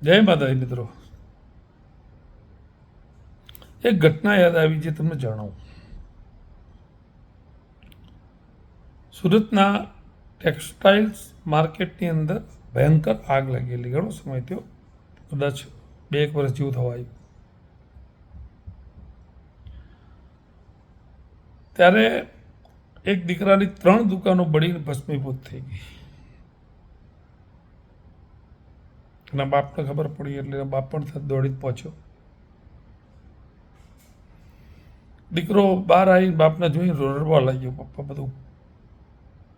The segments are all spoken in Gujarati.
જય માતાજી મિત્રો. એક ઘટના યાદ આવી જે તમને જણાવું. સુરતના ટેક્સટાઇલ્સ માર્કેટની અંદર ભયંકર આગ લાગેલી. ઘણો સમય થયો, કદાચ 2-1 વર્ષ જેવું થવા આવ્યું. ત્યારે એક દીકરાની 3 દુકાનો બળીને ભસ્મીભૂત થઈ ગઈ. એના બાપને ખબર પડી એટલે એના બાપ પણ દોડીને પહોંચ્યો. દીકરો બહાર આવીને બાપને જોઈને રડવા લાગ્યો, પપ્પા બધું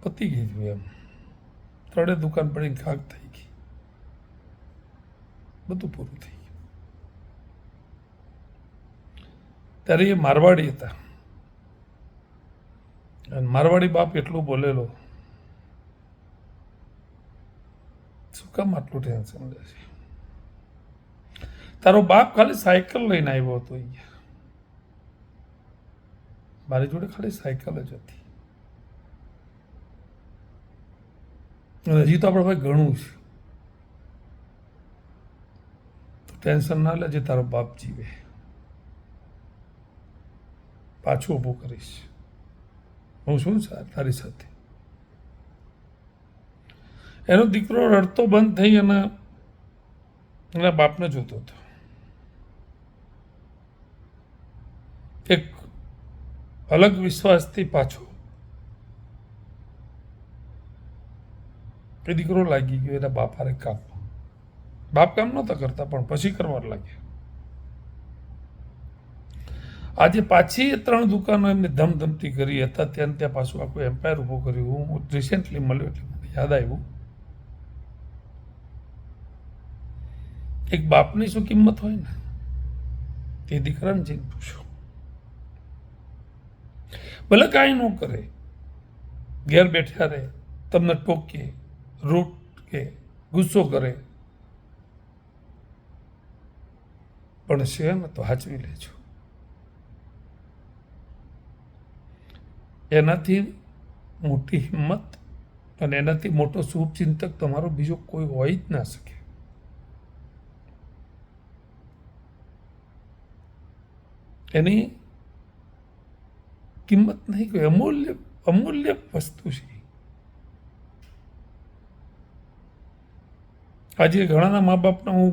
પતી ગયું એમ, 3 દુકાન પડીને ખાક થઈ ગઈ, બધું પૂરું થઈ ગયું. ત્યારે એ મારવાડી હતા અને મારવાડી બાપ એટલું બોલેલો, શું કામ આટલું ટેન્શન લે છે? તારો બાપ ખાલી સાયકલ લઈને આવ્યો હતો, અહીંયા મારી જોડે ખાલી સાયકલ જ હતી, અને હજી તો આપણે ભાઈ ઘણું છે. ટેન્શન ના લે, જે તારો બાપ જીવે પાછું ઊભું કરીશ, હું શું તારી સાથે. એનો દીકરો રડતો બંધ થઈ અને એના બાપને જોતો હતો. એક અલગ વિશ્વાસથી પાછો એ દીકરો લાગી ગયો એના બાપ હારે કામ. બાપ કામ નહોતા કરતા પણ પછી કરવા લાગ્યા. આજે પાછી એ 3 દુકાનો એમને ધમધમતી કરી હતા, ત્યાં પાછું આખું એમ્પાયર ઊભું કર્યું. હું રિસેન્ટલી મળ્યો એટલે મને યાદ આવ્યું, એક બાપની શું કિંમત હોય ને તે દીકરાને જઈને પૂછો. ભલે કાંઈ ન કરે, ઘેર બેઠા રહે, તમને ટોકે, રૂટ કે ગુસ્સો કરે, પણ છે ને તો હાચવી લેજો. એનાથી મોટી હિંમત અને એનાથી મોટો શુભચિંતક તમારો બીજો કોઈ હોય જ ના શકે. એની કિંમત નહીં, કોઈ અમૂલ્ય અમૂલ્ય વસ્તુ છે. આજે ઘણાના મા બાપને હું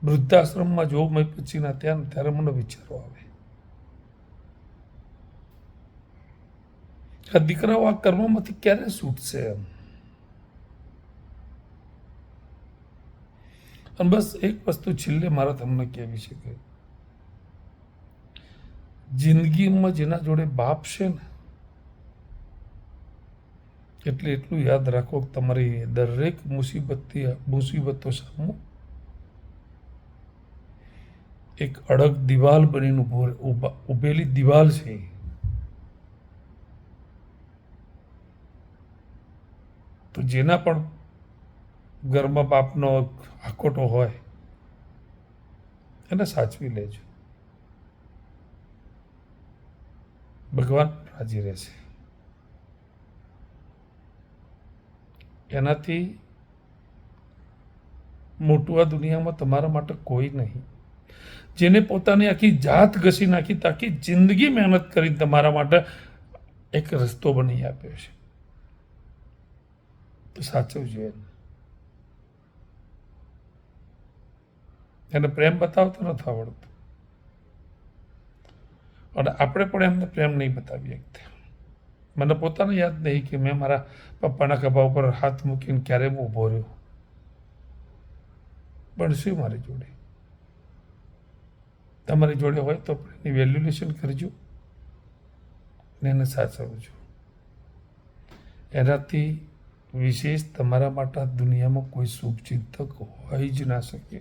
વૃદ્ધાશ્રમમાં જોઉં મેં પછીના ત્યારે મને વિચારો આવે, આ દીકરાઓ આ કર્મમાંથી ક્યારે છૂટશે એમ. અને બસ એક વસ્તુ છેલ્લે મારે તમને કહેવી છે કે જિંદગીમાં જેના જોડે બાપ છે ને, એટલે એટલું યાદ રાખો કે તમારી દરેક મુસીબતો સામે એક અડગ દિવાલ બનીને ઉભેલી દિવાલ છે. તો જેના પણ ઘરમાં બાપનો આકોટો હોય એને સાચવી લેજો, ભગવાન રાજી રહેશે. એનાથી મોટું આ દુનિયામાં તમારા માટે કોઈ નહીં. જેને પોતાની આખી જાત ઘસી નાખી, આખી જિંદગી મહેનત કરી તમારા માટે એક રસ્તો બની આપ્યો છે, તો સાચવજો એને પ્રેમ બતાવતો નથી આવડતો, અને આપણે પણ એમને પ્રેમ નહીં બતાવી શકતા. મને પોતાને યાદ નહીં કે મેં મારા પપ્પાના ખભા ઉપર હાથ મૂકીને ક્યારે હું ઊભો રહ્યો. પણ શું મારી જોડે, તમારી જોડે હોય તો એની વેલ્યુલેશન કરજો ને એને સાચવજો. એનાથી વિશેષ તમારા માટે દુનિયામાં કોઈ શુભચિંતક હોઈ જ ના શકે.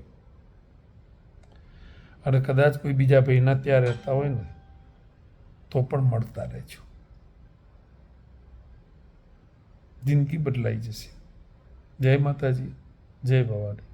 અને કદાચ કોઈ બીજા ભાઈના ત્યાં રહેતા હોય ને તો પણ મળતા રહેજો, જિંદગી બદલાઈ જશે. જય માતાજી, જય ભવાની.